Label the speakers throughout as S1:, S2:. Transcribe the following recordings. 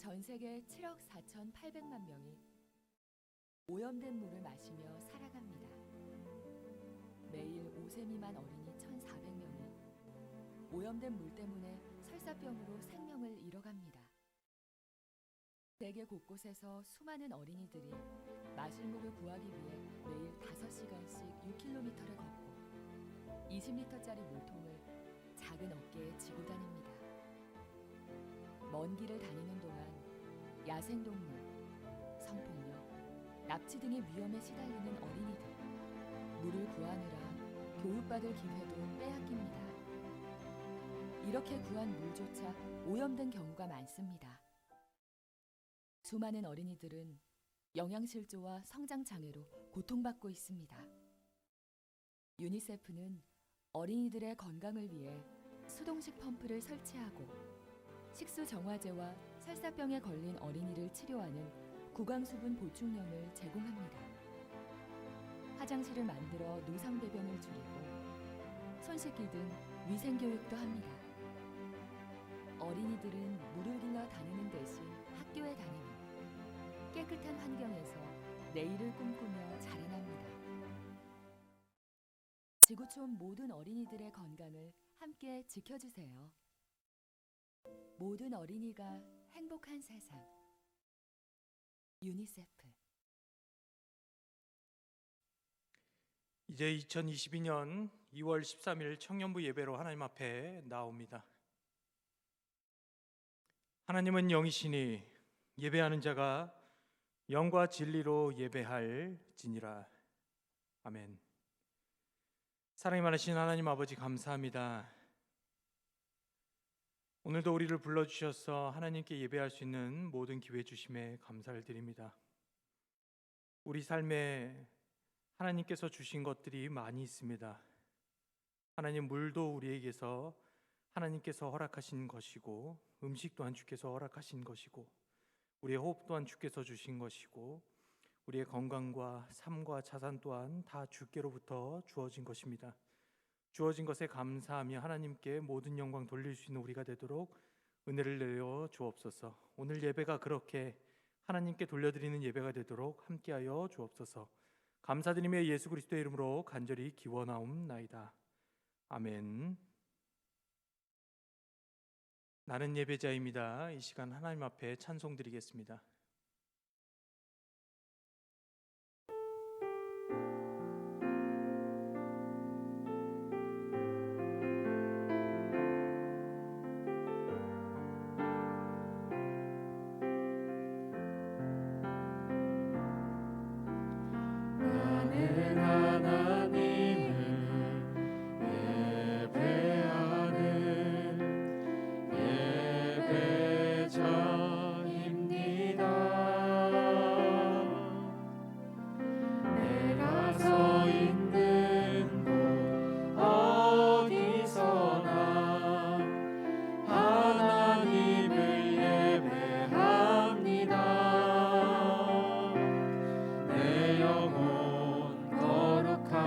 S1: 전 세계 7억 4,800만 명이 오염된 물을 마시며 살아갑니다. 매일 5세 미만 어린이 1,400명이 오염된 물 때문에 설사병으로 생명을 잃어갑니다. 세계 곳곳에서 수많은 어린이들이 마실 물을 구하기 위해 매일 5시간씩 6km를 걷고 20리터짜리 물통을 작은 어깨에 지고 다닙니다. 먼 길을 다니는 동안 야생동물, 성폭력, 납치 등의 위험에 시달리는 어린이들, 물을 구하느라 교육받을 기회도 빼앗깁니다. 이렇게 구한 물조차 오염된 경우가 많습니다. 수많은 어린이들은 영양실조와 성장장애로 고통받고 있습니다. 유니세프는 어린이들의 건강을 위해 수동식 펌프를 설치하고 식수정화제와 설사병에 걸린 어린이를 치료하는 구강수분 보충염을 제공합니다. 화장실을 만들어 노상배변을 줄이고 손 씻기 등 위생교육도 합니다. 어린이들은 물을 길러 다니는 대신 학교에 다니며 깨끗한 환경에서 내일을 꿈꾸며 자라납니다. 지구촌 모든 어린이들의 건강을 함께 지켜주세요. 모든 어린이가 행복한 세상. 유니세프.
S2: 이제 2022년 2월 13일 청년부 예배로 하나님 앞에 나옵니다. 하나님은 영이시니 예배하는 자가 영과 진리로 예배할지니라. 아멘. 사랑이 많으신 하나님 아버지, 감사합니다. 오늘도 우리를 불러주셔서 하나님께 예배할 수 있는 모든 기회 주심에 감사를 드립니다. 우리 삶에 하나님께서 주신 것들이 많이 있습니다. 하나님, 물도 우리에게서 하나님께서 허락하신 것이고, 음식 또한 주께서 허락하신 것이고, 우리의 호흡 또한 주께서 주신 것이고, 우리의 건강과 삶과 자산 또한 다 주께로부터 주어진 것입니다. 주어진 것에 감사하며 하나님께 모든 영광 돌릴 수 있는 우리가 되도록 은혜를 내려 주옵소서. 오늘 예배가 그렇게 하나님께 돌려드리는 예배가 되도록 함께하여 주옵소서. 감사드리며 예수 그리스도의 이름으로 간절히 기원하옵나이다. 아멘. 나는 예배자입니다. 이 시간 하나님 앞에 찬송드리겠습니다.
S3: 나는 하나님을 예배하는 예배자입니다. 내가 서 있는 곳 어디서나 하나님을 예배합니다. 내 영혼 거룩한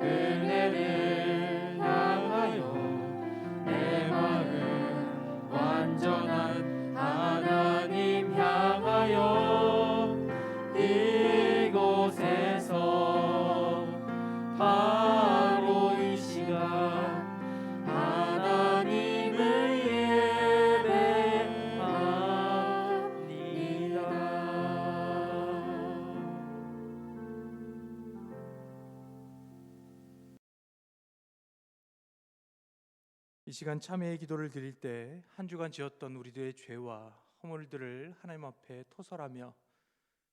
S3: 은혜를 향하여 내 마음 완전한 하나님 향하여 이곳에서 바로 이 시간 하나님을
S2: 이 시간 참회의 기도를 드릴 때 한 주간 지었던 우리들의 죄와 허물들을 하나님 앞에 토설하며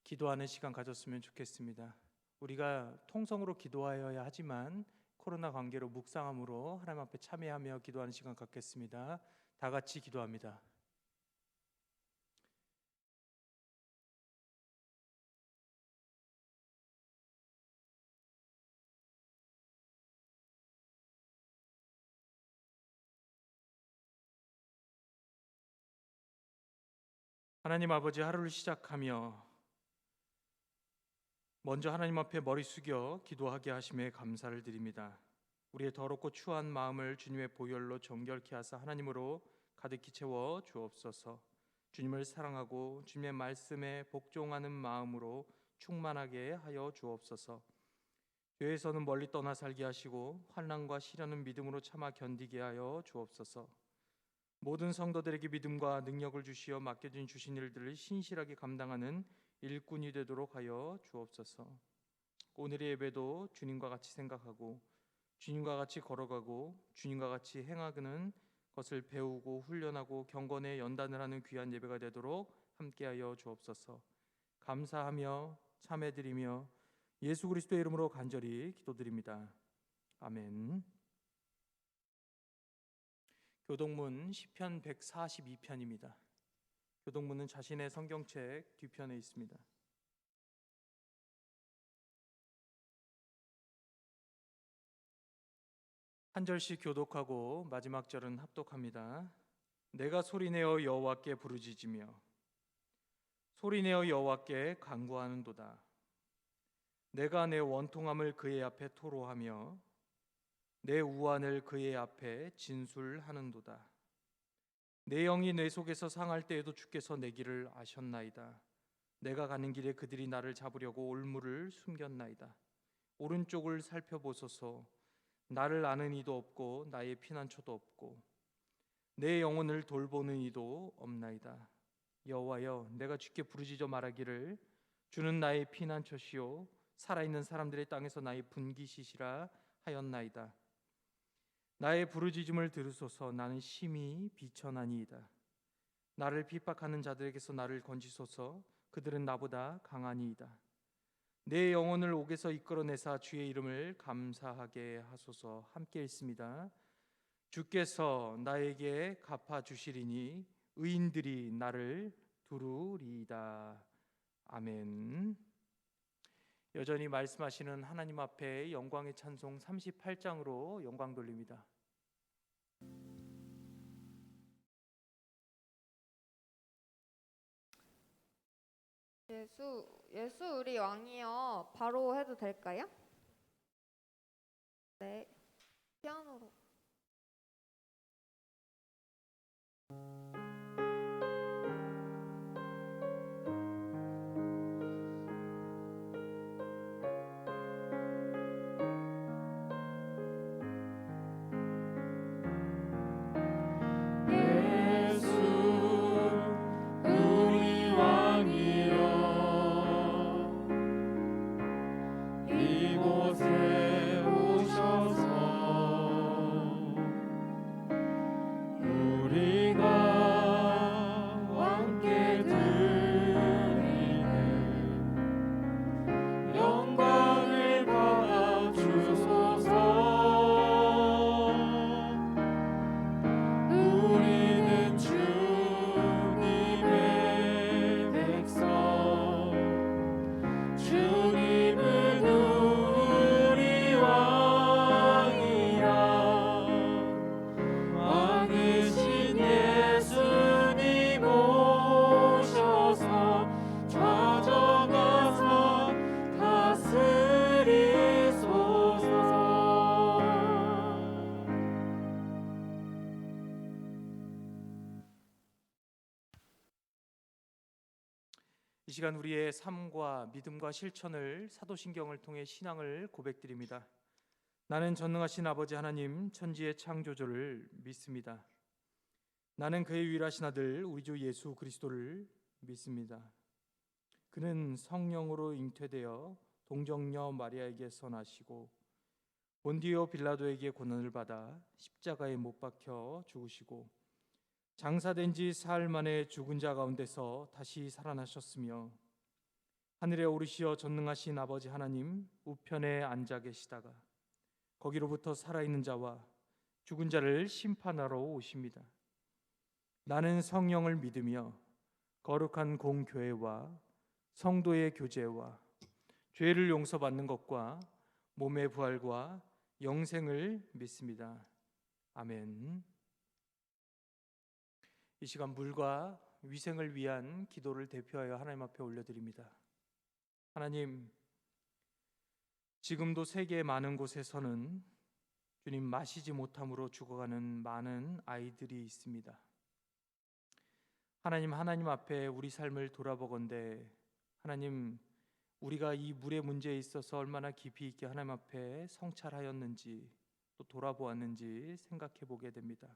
S2: 기도하는 시간 가졌으면 좋겠습니다. 우리가 통성으로 기도하여야 하지만 코로나 관계로 묵상함으로 하나님 앞에 참회하며 기도하는 시간 갖겠습니다. 다 같이 기도합니다. 하나님 아버지, 하루를 시작하며 먼저 하나님 앞에 머리 숙여 기도하게 하심에 감사를 드립니다. 우리의 더럽고 추한 마음을 주님의 보혈로 정결케 하사 하나님으로 가득히 채워 주옵소서. 주님을 사랑하고 주님의 말씀에 복종하는 마음으로 충만하게 하여 주옵소서. 죄에서는 멀리 떠나 살게 하시고 환난과 시련은 믿음으로 참아 견디게 하여 주옵소서. 모든 성도들에게 믿음과 능력을 주시어 맡겨진 주신 일들을 신실하게 감당하는 일꾼이 되도록 하여 주옵소서. 오늘의 예배도 주님과 같이 생각하고 주님과 같이 걸어가고 주님과 같이 행하는 것을 배우고 훈련하고 경건의 연단을 하는 귀한 예배가 되도록 함께하여 주옵소서. 감사하며 참회드리며 예수 그리스도의 이름으로 간절히 기도드립니다. 아멘. 교동문 시편 142편입니다. 교동문은 자신의 성경책 뒤편에 있습니다. 한 절씩 교독하고 마지막 절은 합독합니다. 내가 소리내어 여호와께 부르짖으며 소리내어 여호와께 간구하는도다. 내가 내 원통함을 그의 앞에 토로하며 내 우환을 그의 앞에 진술하는도다. 내 영이 내 속에서 상할 때에도 주께서 내 길을 아셨나이다. 내가 가는 길에 그들이 나를 잡으려고 올무를 숨겼나이다. 오른쪽을 살펴보소서. 나를 아는 이도 없고 나의 피난처도 없고 내 영혼을 돌보는 이도 없나이다. 여호와여, 내가 주께 부르짖어 말하기를 주는 나의 피난처시요 살아있는 사람들의 땅에서 나의 분기시시라 하였나이다. 나의 부르짖음을 들으소서. 나는 심히 비천하니이다. 나를 핍박하는 자들에게서 나를 건지소서. 그들은 나보다 강하니이다. 내 영혼을 옥에서 이끌어내사 주의 이름을 감사하게 하소서. 함께 읽습니다. 주께서 나에게 갚아주시리니 의인들이 나를 두루리이다. 아멘. 여전히 말씀하시는 하나님 앞에 영광의 찬송 38장으로 영광 돌립니다.
S4: 예수 우리 왕이여. 바로 해도 될까요? 네, 피아노로.
S2: 이 시간 우리의 삶과 믿음과 실천을 사도신경을 통해 신앙을 고백드립니다. 나는 전능하신 아버지 하나님 천지의 창조주를 믿습니다. 나는 그의 유일하신 아들 우리 주 예수 그리스도를 믿습니다. 그는 성령으로 잉태되어 동정녀 마리아에게서 나시고 본디오 빌라도에게 고난을 받아 십자가에 못 박혀 죽으시고 장사된 지 사흘 만에 죽은 자 가운데서 다시 살아나셨으며 하늘에 오르시어 전능하신 아버지 하나님 우편에 앉아 계시다가 거기로부터 살아있는 자와 죽은 자를 심판하러 오십니다. 나는 성령을 믿으며 거룩한 공교회와 성도의 교제와 죄를 용서받는 것과 몸의 부활과 영생을 믿습니다. 아멘. 이 시간 물과 위생을 위한 기도를 대표하여 하나님 앞에 올려드립니다. 하나님, 지금도 세계의 많은 곳에서는 주님 마시지 못함으로 죽어가는 많은 아이들이 있습니다. 하나님 앞에 우리 삶을 돌아보건대 하나님, 우리가 이 물의 문제에 있어서 얼마나 깊이 있게 하나님 앞에 성찰하였는지 또 돌아보았는지 생각해 보게 됩니다.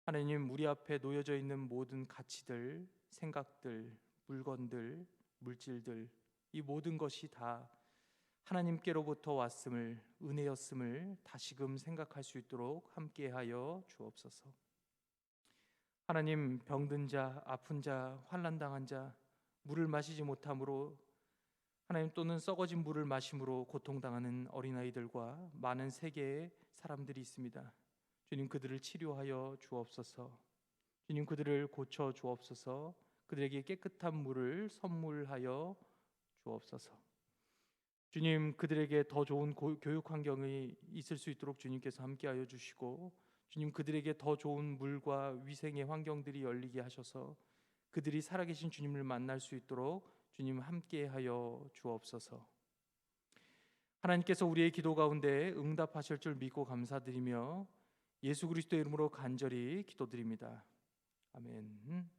S2: 하나님, 우리 앞에 놓여져 있는 모든 가치들, 생각들, 물건들, 물질들, 이 모든 것이 다 하나님께로부터 왔음을, 은혜였음을 다시금 생각할 수 있도록 함께하여 주옵소서. 하나님, 병든 자, 아픈 자, 환난 당한 자, 물을 마시지 못함으로 하나님 또는 썩어진 물을 마심으로 고통당하는 어린아이들과 많은 세계의 사람들이 있습니다. 주님, 그들을 치료하여 주옵소서. 주님, 그들을 고쳐 주옵소서. 그들에게 깨끗한 물을 선물하여 주옵소서. 주님, 그들에게 더 좋은 교육 환경이 있을 수 있도록 주님께서 함께하여 주시고, 주님, 그들에게 더 좋은 물과 위생의 환경들이 열리게 하셔서 그들이 살아계신 주님을 만날 수 있도록 주님 함께하여 주옵소서. 하나님께서 우리의 기도 가운데 응답하실 줄 믿고 감사드리며 예수 그리스도의 이름으로 간절히 기도드립니다. 아멘.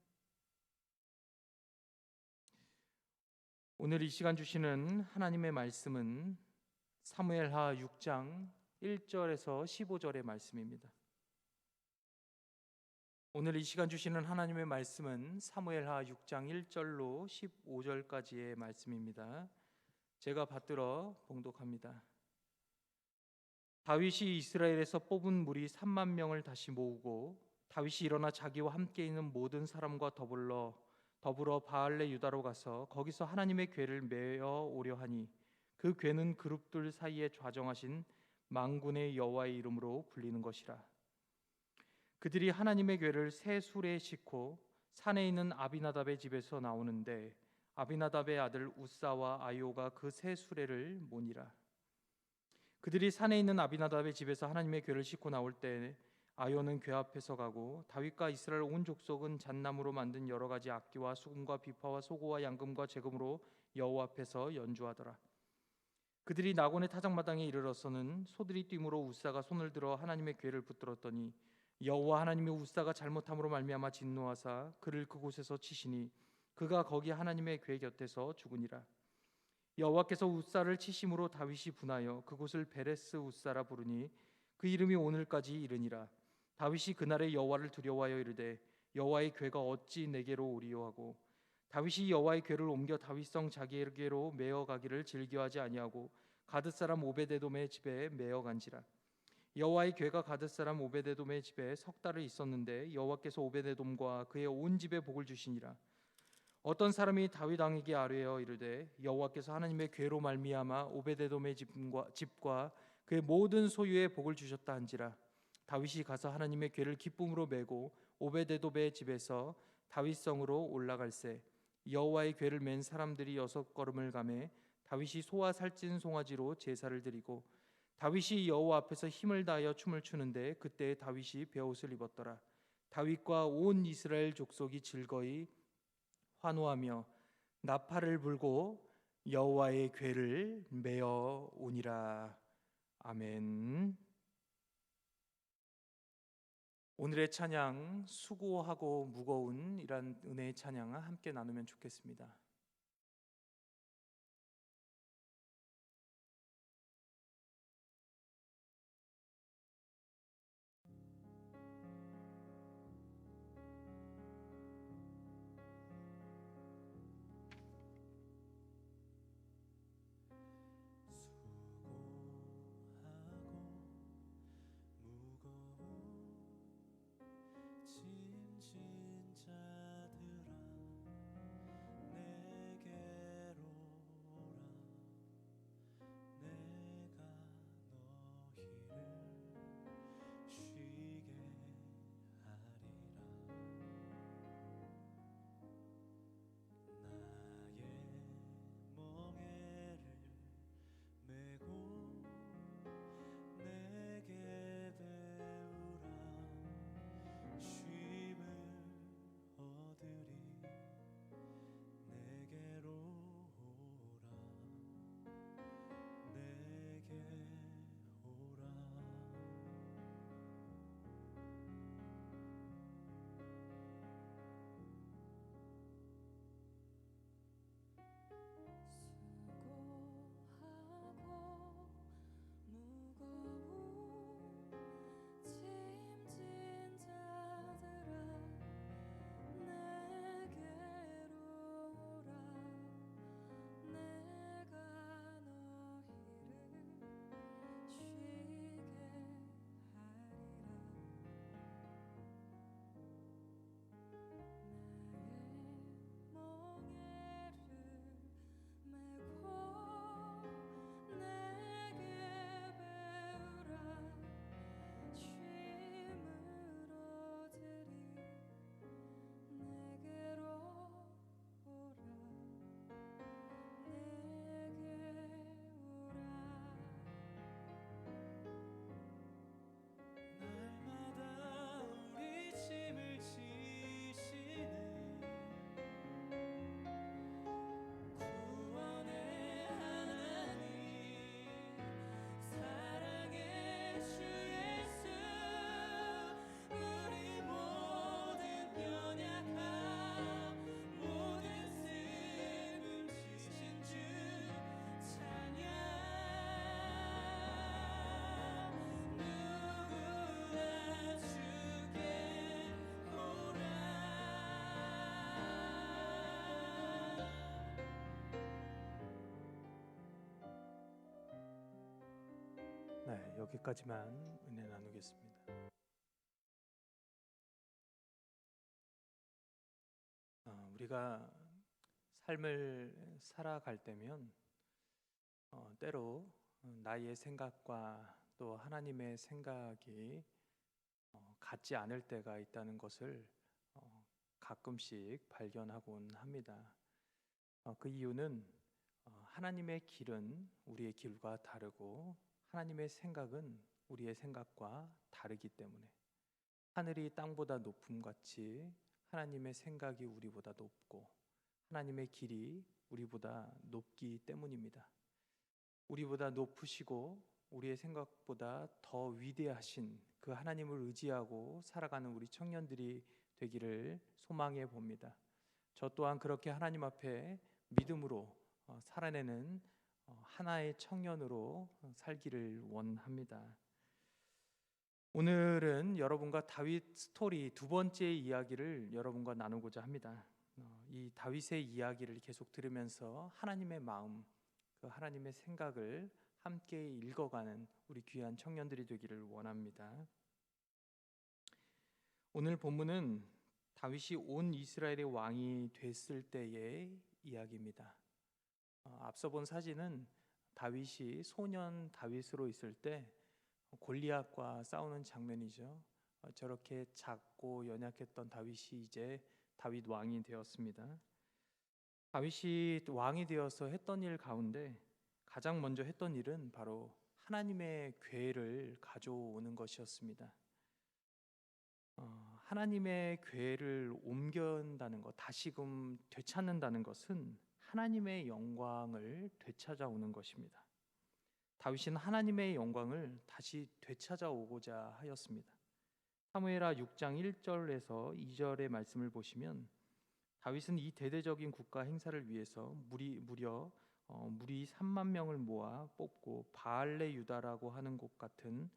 S2: 오늘 이 시간 주시는 하나님의 말씀은 사무엘하 6장 1절에서 15절의 말씀입니다. 오늘 이 시간 주시는 하나님의 말씀은 사무엘하 6장 1절로 15절까지의 말씀입니다. 제가 받들어 봉독합니다. 다윗이 이스라엘에서 뽑은 무리 3만 명을 다시 모으고 다윗이 일어나 자기와 함께 있는 모든 사람과 더불어 바알레 유다로 가서 거기서 하나님의 궤를 메어 오려 하니 그 궤는 그룹들 사이에 좌정하신 만군의 여호와의 이름으로 불리는 것이라. 그들이 하나님의 궤를 새 수레에 싣고 산에 있는 아비나답의 집에서 나오는데 아비나답의 아들 우사와 아이오가 그 새 수레를 모니라. 그들이 산에 있는 아비나답의 집에서 하나님의 궤를 싣고 나올 때 아이오는 궤 앞에서 가고 다윗과 이스라엘 온 족속은 잣나무로 만든 여러 가지 악기와 수금과 비파와 소고와 양금과 제금으로 여호와 앞에서 연주하더라. 그들이 나곤의 타작마당에 이르러서는 소들이 뛰므로 우사가 손을 들어 하나님의 궤를 붙들었더니 여호와 하나님이 우사가 잘못함으로 말미암아 진노하사 그를 그곳에서 치시니 그가 거기 하나님의 궤 곁에서 죽으니라. 여호와께서 우사를 치심으로 다윗이 분하여 그곳을 베레스 우사라 부르니 그 이름이 오늘까지 이르니라. 다윗이 그날에 여호와를 두려워하여 이르되 여호와의 궤가 어찌 내게로 오리요 하고 다윗이 여호와의 궤를 옮겨 다윗성 자기에게로 메어 가기를 즐겨하지 아니하고 가드 사람 오베데돔의 집에 메어 간지라. 여호와의 궤가 가드 사람 오베데돔의 집에 석 달을 있었는데 여호와께서 오베데돔과 그의 온 집에 복을 주시니라. 어떤 사람이 다윗 왕에게 아뢰어 이르되 여호와께서 하나님의 궤로 말미암아 오베데돔의 집과 그의 모든 소유에 복을 주셨다 한지라. 다윗이 가서 하나님의 궤를 기쁨으로 메고 오베데돔의 집에서 다윗성으로 올라갈새 여호와의 궤를 맨 사람들이 6걸음을 가매 다윗이 소와 살찐 송아지로 제사를 드리고 다윗이 여호와 앞에서 힘을 다하여 춤을 추는데 그때 다윗이 베옷을 입었더라. 다윗과 온 이스라엘 족속이 즐거이 환호하며 나팔을 불고 여호와의 궤를 메어 오니라. 아멘. 오늘의 찬양 수고하고 무거운 이란 은혜의 찬양을 함께 나누면 좋겠습니다.
S3: 짐진 자들아 내
S2: 여기까지만 은혜 나누겠습니다. 우리가 삶을 살아갈 때면 때로 나의 생각과 또 하나님의 생각이 같지 않을 때가 있다는 것을 가끔씩 발견하곤 합니다. 그 이유는 하나님의 길은 우리의 길과 다르고 하나님의 생각은 우리의 생각과 다르기 때문에, 하늘이 땅보다 높음같이 하나님의 생각이 우리보다 높고 하나님의 길이 우리보다 높기 때문입니다. 우리보다 높으시고 우리의 생각보다 더 위대하신 그 하나님을 의지하고 살아가는 우리 청년들이 되기를 소망해 봅니다. 저 또한 그렇게 하나님 앞에 믿음으로 살아내는 하나의 청년으로 살기를 원합니다. 오늘은 여러분과 다윗 스토리 두 번째 이야기를 여러분과 나누고자 합니다. 이 다윗의 이야기를 계속 들으면서 하나님의 마음, 그 하나님의 생각을 함께 읽어가는 우리 귀한 청년들이 되기를 원합니다. 오늘 본문은 다윗이 온 이스라엘의 왕이 됐을 때의 이야기입니다. 앞서 본 사진은 다윗이 소년 다윗으로 있을 때 골리앗과 싸우는 장면이죠. 저렇게 작고 연약했던 다윗이 이제 다윗 왕이 되었습니다. 다윗이 왕이 되어서 했던 일 가운데 가장 먼저 했던 일은 바로 하나님의 궤를 가져오는 것이었습니다. 하나님의 궤를 옮겨온다는 것, 다시금 되찾는다는 것은 하나님의 영광을 되찾아오는 것입니다. 다윗은 하나님의 영광을 다시 되찾아오고자 하였습니다. 사무엘하 6장 1절에서 2절의 말씀을 보시면 다윗은 이 대대적인 국가 행사를 위해서 무려 무리 3만 명을 모아 뽑고 바알레 유다라고 하는 곳 같은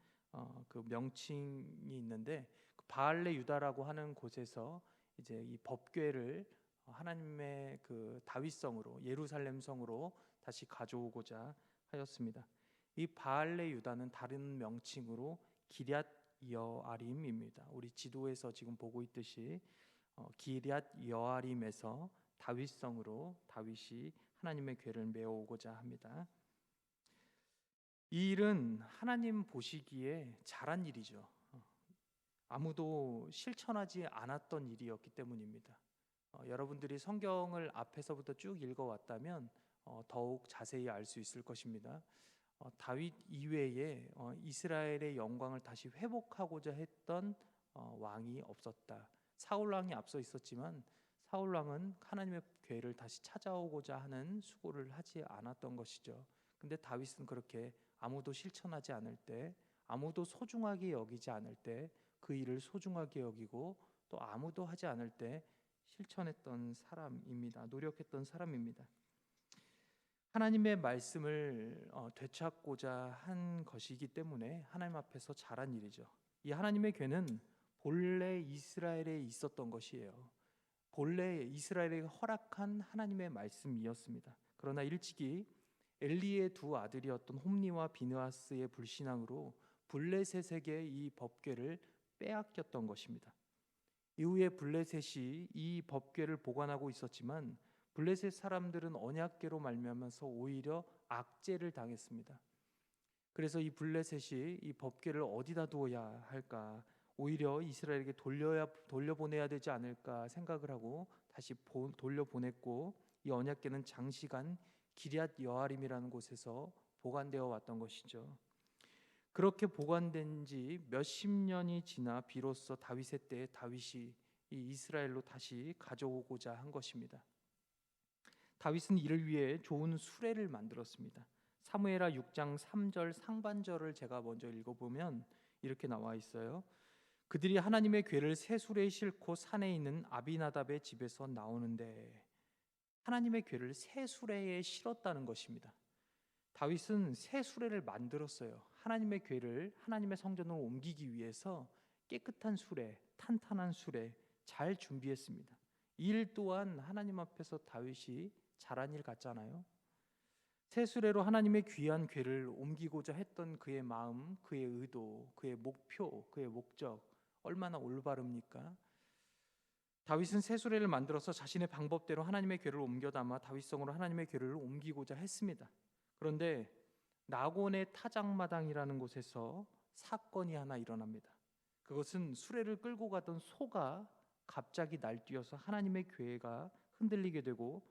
S2: 그 명칭이 있는데, 그 바알레 유다라고 하는 곳에서 이제 이 법궤를 하나님의 그 다윗성으로, 예루살렘 성으로 다시 가져오고자 하였습니다. 이 바알레 유다는 다른 명칭으로 기럇 여아림입니다. 우리 지도에서 지금 보고 있듯이 기럇 여아림에서 다윗성으로 다윗이 하나님의 궤를 메어오고자 합니다. 이 일은 하나님 보시기에 잘한 일이죠. 아무도 실천하지 않았던 일이었기 때문입니다. 여러분들이 성경을 앞에서부터 쭉 읽어왔다면 더욱 자세히 알 수 있을 것입니다. 다윗 이외에 이스라엘의 영광을 다시 회복하고자 했던 왕이 없었다. 사울 왕이 앞서 있었지만 사울 왕은 하나님의 궤를 다시 찾아오고자 하는 수고를 하지 않았던 것이죠. 근데 다윗은 그렇게 아무도 실천하지 않을 때, 아무도 소중하게 여기지 않을 때 그 일을 소중하게 여기고, 또 아무도 하지 않을 때 실천했던 사람입니다. 노력했던 사람입니다. 하나님의 말씀을 되찾고자 한 것이기 때문에 하나님 앞에서 잘한 일이죠. 이 하나님의 궤는 본래 이스라엘에 있었던 것이에요. 본래 이스라엘에게 허락한 하나님의 말씀이었습니다. 그러나 일찍이 엘리의 두 아들이었던 홈리와 비느하스의 불신앙으로 블레셋에게 이 법궤를 빼앗겼던 것입니다. 이후에 블레셋이 이 법궤를 보관하고 있었지만 블레셋 사람들은 언약궤로 말미암아서 오히려 악죄를 당했습니다. 그래서 이 블레셋이 이 법궤를 어디다 두어야 할까, 오히려 이스라엘에게 돌려보내야 되지 않을까 생각을 하고 다시 돌려보냈고, 이 언약궤는 장시간 기럇 여아림이라는 곳에서 보관되어 왔던 것이죠. 그렇게 보관된 지 몇십 년이 지나 비로소 다윗의 때에 다윗이 이 이스라엘로 다시 가져오고자 한 것입니다. 다윗은 이를 위해 좋은 수레를 만들었습니다. 사무엘하 6장 3절 상반절을 제가 먼저 읽어보면 이렇게 나와 있어요. 그들이 하나님의 궤를 새 수레에 싣고 산에 있는 아비나답의 집에서 나오는데, 하나님의 궤를 새 수레에 실었다는 것입니다. 다윗은 새 수레를 만들었어요. 하나님의 궤를 하나님의 성전으로 옮기기 위해서 깨끗한 수레, 탄탄한 수레 잘 준비했습니다. 이 일 또한 하나님 앞에서 다윗이 잘한 일 같잖아요. 새 수레로 하나님의 귀한 궤를 옮기고자 했던 그의 마음, 그의 의도, 그의 목표, 그의 목적 얼마나 올바릅니까? 다윗은 새 수레를 만들어서 자신의 방법대로 하나님의 궤를 옮겨 담아 다윗성으로 하나님의 궤를 옮기고자 했습니다. 그런데 나곤의 타작마당이라는 곳에서 사건이 하나 일어납니다. 그것은 수레를 끌고 가던 소가 갑자기 날뛰어서 하나님의 궤가 흔들리게 되고,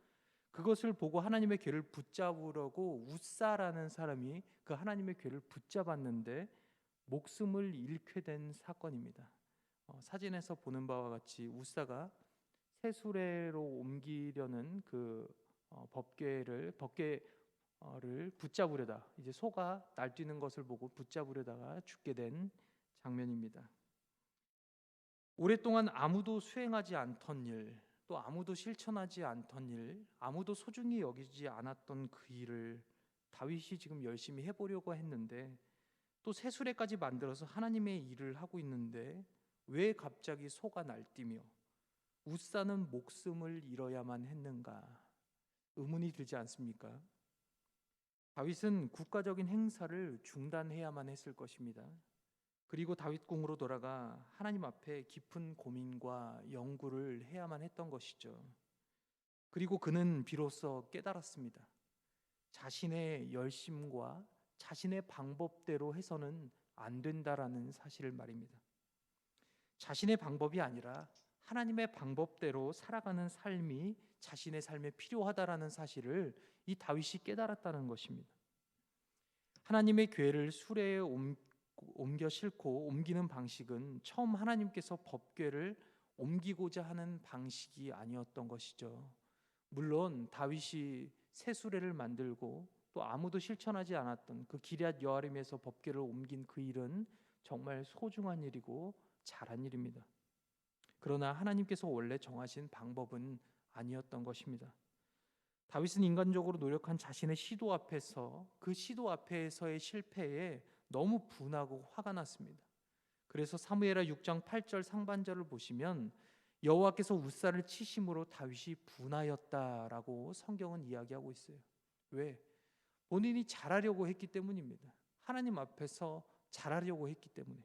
S2: 그것을 보고 하나님의 궤를 붙잡으려고 웃사라는 사람이 그 하나님의 궤를 붙잡았는데 목숨을 잃게 된 사건입니다. 사진에서 보는 바와 같이 웃사가 새 수레로 옮기려는 그 법궤를 붙잡으려다, 이제 소가 날뛰는 것을 보고 붙잡으려다가 죽게 된 장면입니다. 오랫동안 아무도 수행하지 않던 일, 또 아무도 실천하지 않던 일, 아무도 소중히 여기지 않았던 그 일을 다윗이 지금 열심히 해보려고 했는데, 또 새 수레까지 만들어서 하나님의 일을 하고 있는데 왜 갑자기 소가 날뛰며 웃사는 목숨을 잃어야만 했는가? 의문이 들지 않습니까? 다윗은 국가적인 행사를 중단해야만 했을 것입니다. 그리고 다윗궁으로 돌아가 하나님 앞에 깊은 고민과 연구를 해야만 했던 것이죠. 그리고 그는 비로소 깨달았습니다. 자신의 열심과 자신의 방법대로 해서는 안 된다라는 사실을 말입니다. 자신의 방법이 아니라 하나님의 방법대로 살아가는 삶이 자신의 삶에 필요하다라는 사실을 이 다윗이 깨달았다는 것입니다. 하나님의 궤를 수레에 옮겨 싣고 옮기는 방식은 처음 하나님께서 법궤를 옮기고자 하는 방식이 아니었던 것이죠. 물론 다윗이 새 수레를 만들고 또 아무도 실천하지 않았던 그 기럇 여아림에서 법궤를 옮긴 그 일은 정말 소중한 일이고 잘한 일입니다. 그러나 하나님께서 원래 정하신 방법은 아니었던 것입니다. 다윗은 인간적으로 노력한 자신의 시도 앞에서, 그 시도 앞에서의 실패에 너무 분하고 화가 났습니다. 그래서 사무엘하 6장 8절 상반절을 보시면 여호와께서 웃사를 치심으로 다윗이 분하였다라고 성경은 이야기하고 있어요. 왜? 본인이 잘하려고 했기 때문입니다. 하나님 앞에서 잘하려고 했기 때문에.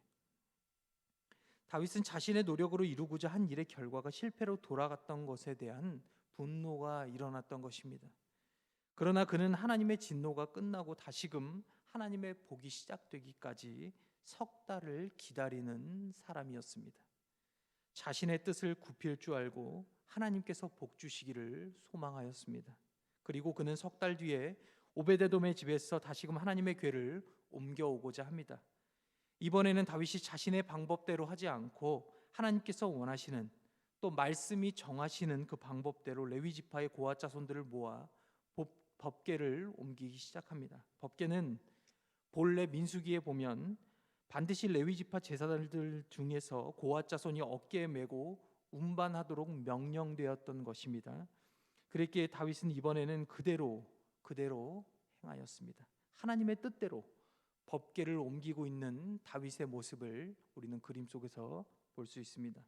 S2: 다윗은 자신의 노력으로 이루고자 한 일의 결과가 실패로 돌아갔던 것에 대한 분노가 일어났던 것입니다. 그러나 그는 하나님의 진노가 끝나고 다시금 하나님의 복이 시작되기까지 석 달을 기다리는 사람이었습니다. 자신의 뜻을 굽힐 줄 알고 하나님께서 복 주시기를 소망하였습니다. 그리고 그는 석 달 뒤에 오베데돔의 집에서 다시금 하나님의 궤를 옮겨오고자 합니다. 이번에는 다윗이 자신의 방법대로 하지 않고 하나님께서 원하시는, 또 말씀이 정하시는 그 방법대로 레위 지파의 고아 자손들을 모아 법궤를 옮기기 시작합니다. 법궤는 본래 민수기에 보면 반드시 레위 지파 제사장들 중에서 고아 자손이 어깨에 메고 운반하도록 명령되었던 것입니다. 그랬기에 다윗은 이번에는 그대로 행하였습니다. 하나님의 뜻대로 법궤를 옮기고 있는 다윗의 모습을 우리는 그림 속에서 볼 수 있습니다.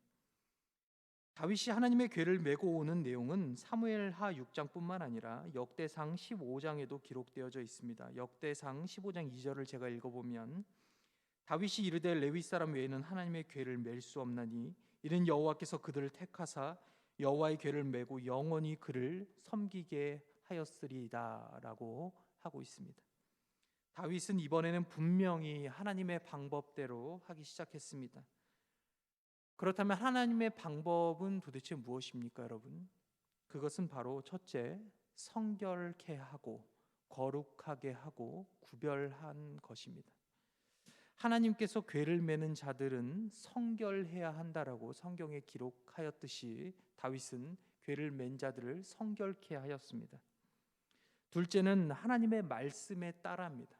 S2: 다윗이 하나님의 궤를 메고 오는 내용은 사무엘하 6장뿐만 아니라 역대상 15장에도 기록되어져 있습니다. 역대상 15장 2절을 제가 읽어보면, 다윗이 이르되 레위 사람 외에는 하나님의 궤를 맬 수 없나니 이는 여호와께서 그들을 택하사 여호와의 궤를 메고 영원히 그를 섬기게 하였으리이다 라고 하고 있습니다. 다윗은 이번에는 분명히 하나님의 방법대로 하기 시작했습니다. 그렇다면 하나님의 방법은 도대체 무엇입니까, 여러분? 그것은 바로 첫째, 성결케 하고 거룩하게 하고 구별한 것입니다. 하나님께서 궤를 메는 자들은 성결해야 한다라고 성경에 기록하였듯이 다윗은 궤를 맨 자들을 성결케 하였습니다. 둘째는 하나님의 말씀에 따라합니다.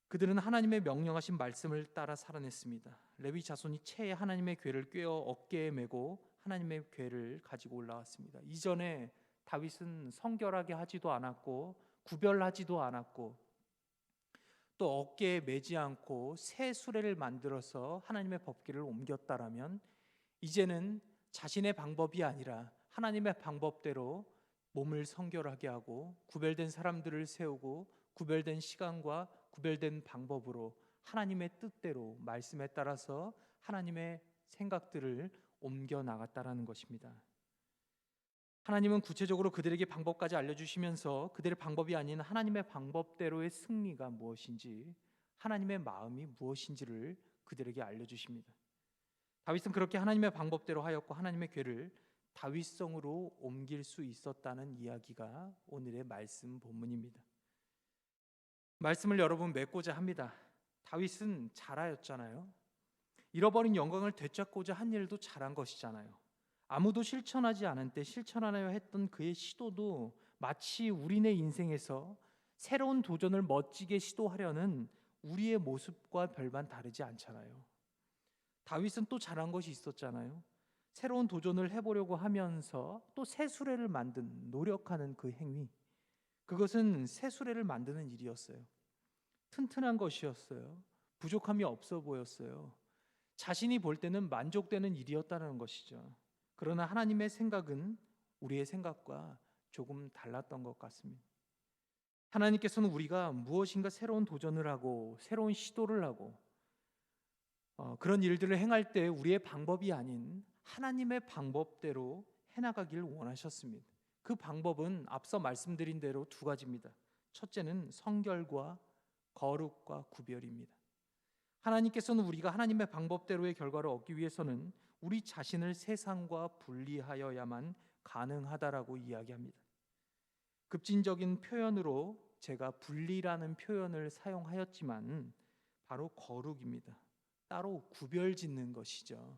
S2: 그들은 하나님의 명령하신 말씀을 따라 살아냈습니다. 레위 자손이 채에 하나님의 궤를 꿰어 어깨에 메고 하나님의 궤를 가지고 올라왔습니다. 이전에 다윗은 성결하게 하지도 않았고 구별하지도 않았고 또 어깨에 메지 않고 새 수레를 만들어서 하나님의 법궤를 옮겼다라면, 이제는 자신의 방법이 아니라 하나님의 방법대로 몸을 성결하게 하고 구별된 사람들을 세우고 구별된 시간과 구별된 방법으로 하나님의 뜻대로 말씀에 따라서 하나님의 생각들을 옮겨 나갔다라는 것입니다. 하나님은 구체적으로 그들에게 방법까지 알려주시면서 그들의 방법이 아닌 하나님의 방법대로의 승리가 무엇인지, 하나님의 마음이 무엇인지를 그들에게 알려주십니다. 다윗은 그렇게 하나님의 방법대로 하였고 하나님의 궤를 다윗성으로 옮길 수 있었다는 이야기가 오늘의 말씀 본문입니다. 말씀을 여러분 맺고자 합니다. 다윗은 잘하였잖아요. 잃어버린 영광을 되찾고자 한 일도 잘한 것이잖아요. 아무도 실천하지 않은 때 실천하려 했던 그의 시도도 마치 우리네 인생에서 새로운 도전을 멋지게 시도하려는 우리의 모습과 별반 다르지 않잖아요. 다윗은 또 잘한 것이 있었잖아요. 새로운 도전을 해보려고 하면서 또 새 수레를 만든 노력하는 그 행위, 그것은 새 수레를 만드는 일이었어요. 튼튼한 것이었어요. 부족함이 없어 보였어요. 자신이 볼 때는 만족되는 일이었다는 것이죠. 그러나 하나님의 생각은 우리의 생각과 조금 달랐던 것 같습니다. 하나님께서는 우리가 무엇인가 새로운 도전을 하고 새로운 시도를 하고 그런 일들을 행할 때 우리의 방법이 아닌 하나님의 방법대로 해나가길 원하셨습니다. 그 방법은 앞서 말씀드린 대로 두 가지입니다. 첫째는 성결과 거룩과 구별입니다. 하나님께서는 우리가 하나님의 방법대로의 결과를 얻기 위해서는 우리 자신을 세상과 분리하여야만 가능하다라고 이야기합니다. 급진적인 표현으로 제가 분리라는 표현을 사용하였지만 바로 거룩입니다. 따로 구별짓는 것이죠.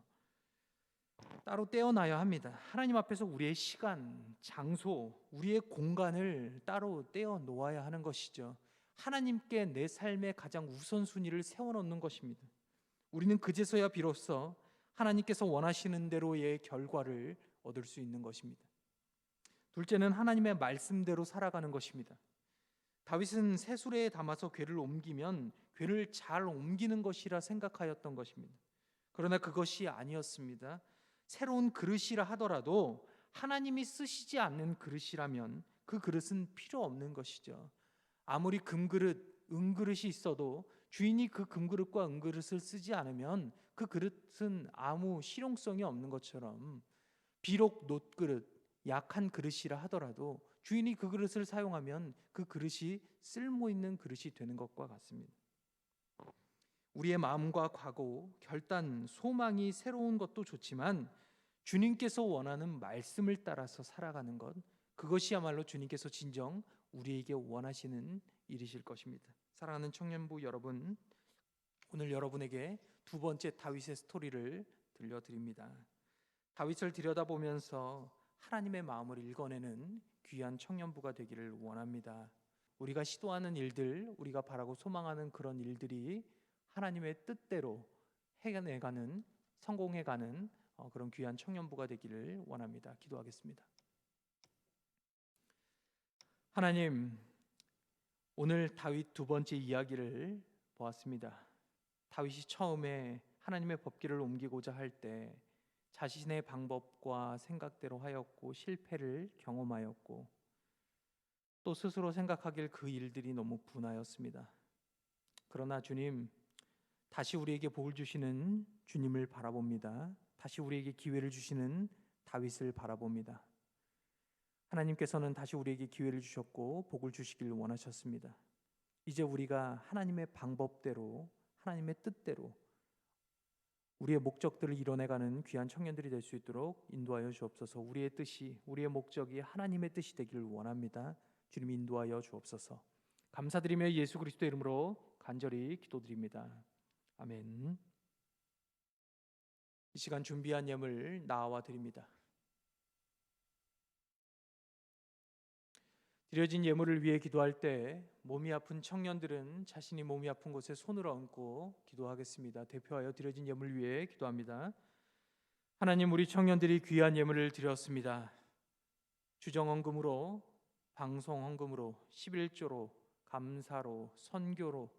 S2: 따로 떼어놔야 합니다. 하나님 앞에서 우리의 시간, 장소, 우리의 공간을 따로 떼어 놓아야 하는 것이죠. 하나님께 내 삶의 가장 우선순위를 세워놓는 것입니다. 우리는 그제서야 비로소 하나님께서 원하시는 대로의 결과를 얻을 수 있는 것입니다. 둘째는 하나님의 말씀대로 살아가는 것입니다. 다윗은 새 수레에 담아서 궤를 옮기면 궤를 잘 옮기는 것이라 생각하였던 것입니다. 그러나 그것이 아니었습니다. 새로운 그릇이라 하더라도 하나님이 쓰시지 않는 그릇이라면 그 그릇은 필요 없는 것이죠. 아무리 금그릇, 은그릇이 있어도 주인이 그 금그릇과 은그릇을 쓰지 않으면 그 그릇은 아무 실용성이 없는 것처럼 비록 놋그릇, 약한 그릇이라 하더라도 주인이 그 그릇을 사용하면 그 그릇이 쓸모 있는 그릇이 되는 것과 같습니다. 우리의 마음과 각오, 결단, 소망이 새로운 것도 좋지만 주님께서 원하는 말씀을 따라서 살아가는 것, 그것이야말로 주님께서 진정 우리에게 원하시는 일이실 것입니다. 사랑하는 청년부 여러분, 오늘 여러분에게 두 번째 다윗의 스토리를 들려드립니다. 다윗을 들여다보면서 하나님의 마음을 읽어내는 귀한 청년부가 되기를 원합니다. 우리가 시도하는 일들, 우리가 바라고 소망하는 그런 일들이 하나님의 뜻대로 해내가는, 성공해가는 그런 귀한 청년부가 되기를 원합니다. 기도하겠습니다. 하나님, 오늘 다윗 두 번째 이야기를 보았습니다. 다윗이 처음에 하나님의 법궤를 옮기고자 할 때 자신의 방법과 생각대로 하였고 실패를 경험하였고 또 스스로 생각하길 그 일들이 너무 분하였습니다. 그러나 주님, 다시 우리에게 복을 주시는 주님을 바라봅니다. 다시 우리에게 기회를 주시는 다윗을 바라봅니다. 하나님께서는 다시 우리에게 기회를 주셨고 복을 주시길 원하셨습니다. 이제 우리가 하나님의 방법대로, 하나님의 뜻대로 우리의 목적들을 이뤄내가는 귀한 청년들이 될 수 있도록 인도하여 주옵소서. 우리의 뜻이, 우리의 목적이 하나님의 뜻이 되기를 원합니다. 주님 인도하여 주옵소서. 감사드리며 예수 그리스도의 이름으로 간절히 기도드립니다. 아멘. 이 시간 준비한 예물 나와 드립니다. 드려진 예물을 위해 기도할 때 몸이 아픈 청년들은 자신이 몸이 아픈 곳에 손을 얹고 기도하겠습니다. 대표하여 드려진 예물 위해 기도합니다. 하나님, 우리 청년들이 귀한 예물을 드렸습니다. 주정헌금으로, 방송헌금으로, 11조로, 감사로, 선교로,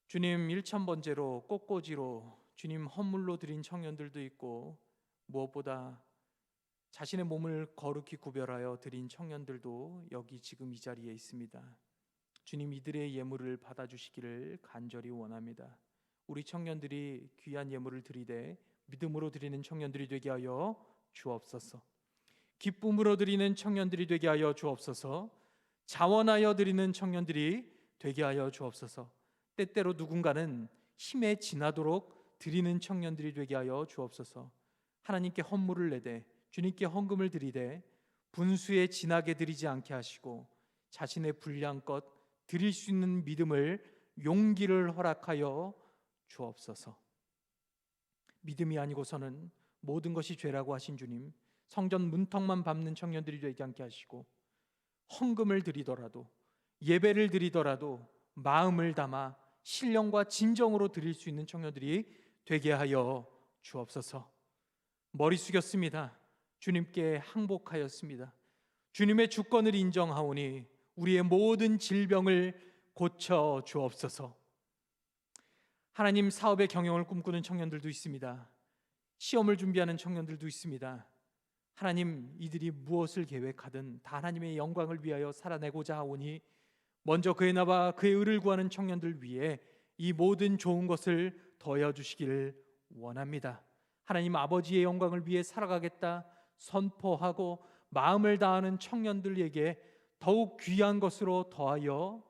S2: 주님 1,000번제로, 꽃꽂이로, 주님 헌물로 드린 청년들도 있고 무엇보다 자신의 몸을 거룩히 구별하여 드린 청년들도 여기 지금 이 자리에 있습니다. 주님, 이들의 예물을 받아주시기를 간절히 원합니다. 우리 청년들이 귀한 예물을 드리되 믿음으로 드리는 청년들이 되게 하여 주옵소서. 기쁨으로 드리는 청년들이 되게 하여 주옵소서. 자원하여 드리는 청년들이 되게 하여 주옵소서. 때때로 누군가는 힘에 지나도록 드리는 청년들이 되게 하여 주옵소서. 하나님께 헌물을 내되 주님께 헌금을 드리되 분수에 지나게 드리지 않게 하시고 자신의 분량껏 드릴 수 있는 믿음을, 용기를 허락하여 주옵소서. 믿음이 아니고서는 모든 것이 죄라고 하신 주님, 성전 문턱만 밟는 청년들이 되지 않게 하시고 헌금을 드리더라도, 예배를 드리더라도 마음을 담아 신령과 진정으로 드릴 수 있는 청년들이 되게 하여 주옵소서. 머리 숙였습니다. 주님께 항복하였습니다. 주님의 주권을 인정하오니 우리의 모든 질병을 고쳐 주옵소서. 하나님, 사업의 경영을 꿈꾸는 청년들도 있습니다. 시험을 준비하는 청년들도 있습니다. 하나님, 이들이 무엇을 계획하든 다 하나님의 영광을 위하여 살아내고자 하오니 먼저 그의 나와 그의 의를 구하는 청년들 위해 이 모든 좋은 것을 더하여 주시기를 원합니다. 하나님, 아버지의 영광을 위해 살아가겠다 선포하고 마음을 다하는 청년들에게 더욱 귀한 것으로 더하여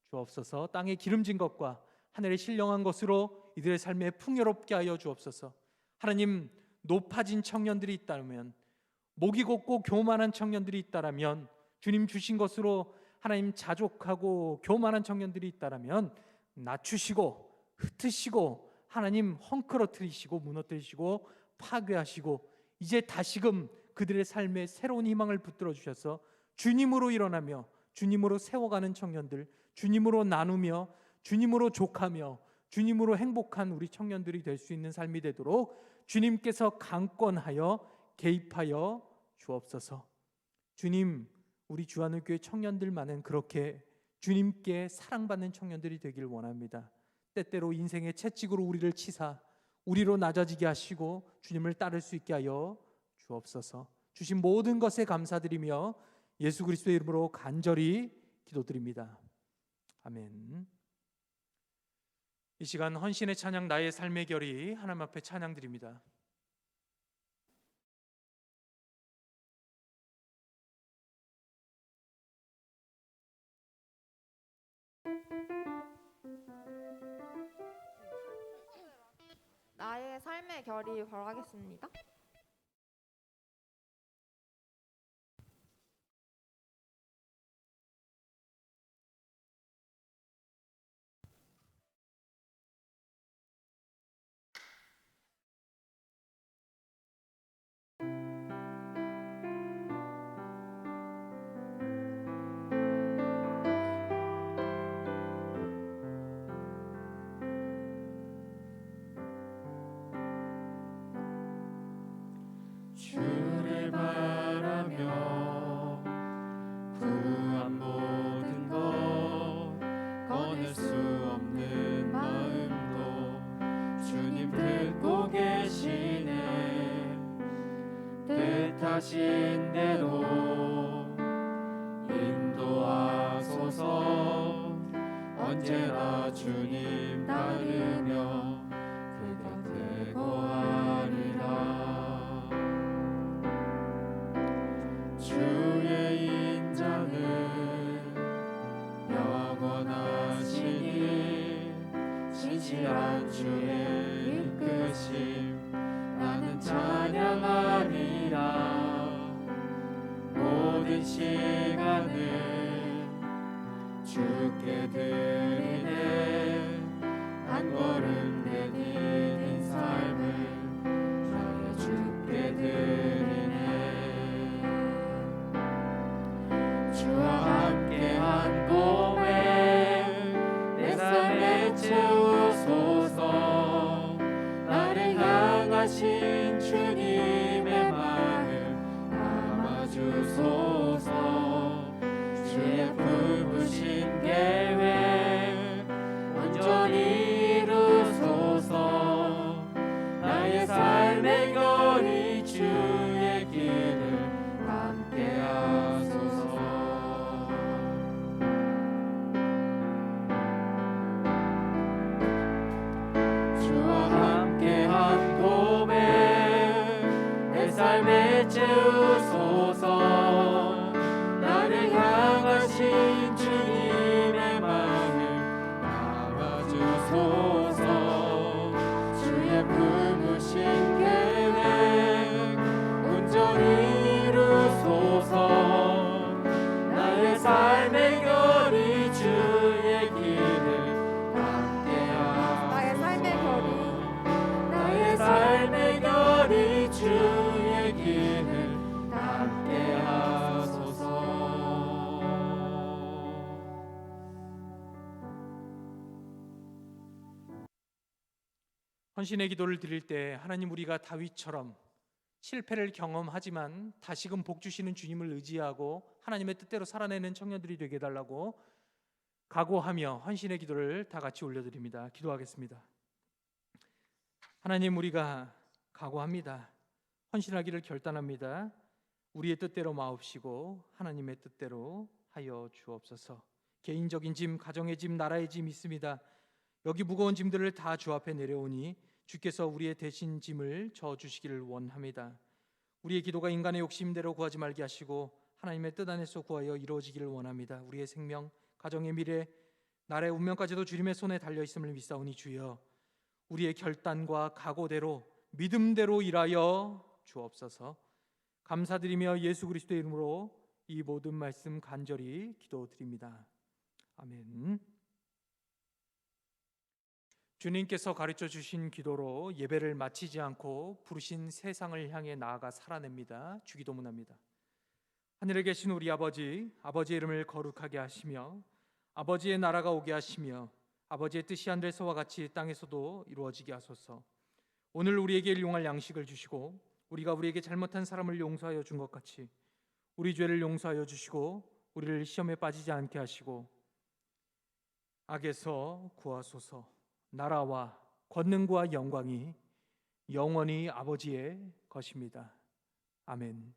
S2: 주옵소서. 땅에 기름진 것과 하늘에 신령한 것으로 이들의 삶에 풍요롭게 하여 주옵소서. 하나님, 높아진 청년들이 있다면, 목이 곱고 교만한 청년들이 있다면, 주님 주신 것으로 하나님 자족하고 교만한 청년들이 있다면 낮추시고 흩으시고 하나님 헝클어뜨리시고 무너뜨리시고 파괴하시고 이제 다시금 그들의 삶에 새로운 희망을 붙들어 주셔서 주님으로 일어나며 주님으로 세워가는 청년들, 주님으로 나누며 주님으로 족하며 주님으로 행복한 우리 청년들이 될 수 있는 삶이 되도록 주님께서 강권하여 개입하여 주옵소서. 주님, 우리 주하늘교회 청년들만은 그렇게 주님께 사랑받는 청년들이 되길 원합니다. 때때로 인생의 채찍으로 우리를 치사 우리로 낮아지게 하시고 주님을 따를 수 있게 하여 주옵소서. 주신 모든 것에 감사드리며 예수 그리스도의 이름으로 간절히 기도드립니다. 아멘. 이 시간 헌신의 찬양, 나의 삶의 결이 하나님 앞에 찬양드립니다.
S4: 나의 삶의 결이 바로 하겠습니다.
S3: 주를 바라며 구한 모든 것 꺼낼 수 없는 마음도 주님 듣고 계시네. 뜻하신 대로 인도하소서. 언제나 주님 따르며 그 곁에 거하리라. 주의 인자는 영원하시니 진실한 주의 이끄심 나는 찬양하리라. 모든 시간을 주께 드리네. 한 걸음 내디딘 삶을 나의 주께 드리네. 주와 함께한 고백 내 삶에 채우소서. 나를 향하신 주님의 마음 담아주소서. 주의 품으신 계획 온전히 이루소서. 나의 삶의 결이 주의 길을
S2: 헌신의 기도를 드릴 때 하나님, 우리가 다윗처럼 실패를 경험하지만 다시금 복 주시는 주님을 의지하고 하나님의 뜻대로 살아내는 청년들이 되게 해달라고 각오하며 헌신의 기도를 다 같이 올려드립니다. 기도하겠습니다. 하나님, 우리가 각오합니다. 헌신하기를 결단합니다. 우리의 뜻대로 마옵시고 하나님의 뜻대로 하여 주옵소서. 개인적인 짐, 가정의 짐, 나라의 짐 있습니다. 여기 무거운 짐들을 다 주 앞에 내려오니 주께서 우리의 대신 짐을 져주시기를 원합니다. 우리의 기도가 인간의 욕심대로 구하지 말게 하시고 하나님의 뜻 안에서 구하여 이루어지기를 원합니다. 우리의 생명, 가정의 미래, 나라의 운명까지도 주님의 손에 달려있음을 믿사오니 주여, 우리의 결단과 각오대로 믿음대로 일하여 주옵소서. 감사드리며 예수 그리스도의 이름으로 이 모든 말씀 간절히 기도드립니다. 아멘. 주님께서 가르쳐 주신 기도로 예배를 마치지 않고 부르신 세상을 향해 나아가 살아냅니다. 주기도문합니다. 하늘에 계신 우리 아버지, 아버지의 이름을 거룩하게 하시며 아버지의 나라가 오게 하시며 아버지의 뜻이 하늘에서와 같이 땅에서도 이루어지게 하소서. 오늘 우리에게 일용할 양식을 주시고 우리가 우리에게 잘못한 사람을 용서하여 준 것 같이 우리 죄를 용서하여 주시고 우리를 시험에 빠지지 않게 하시고 악에서 구하소서. 나라와 권능과 영광이 영원히 아버지의 것입니다. 아멘.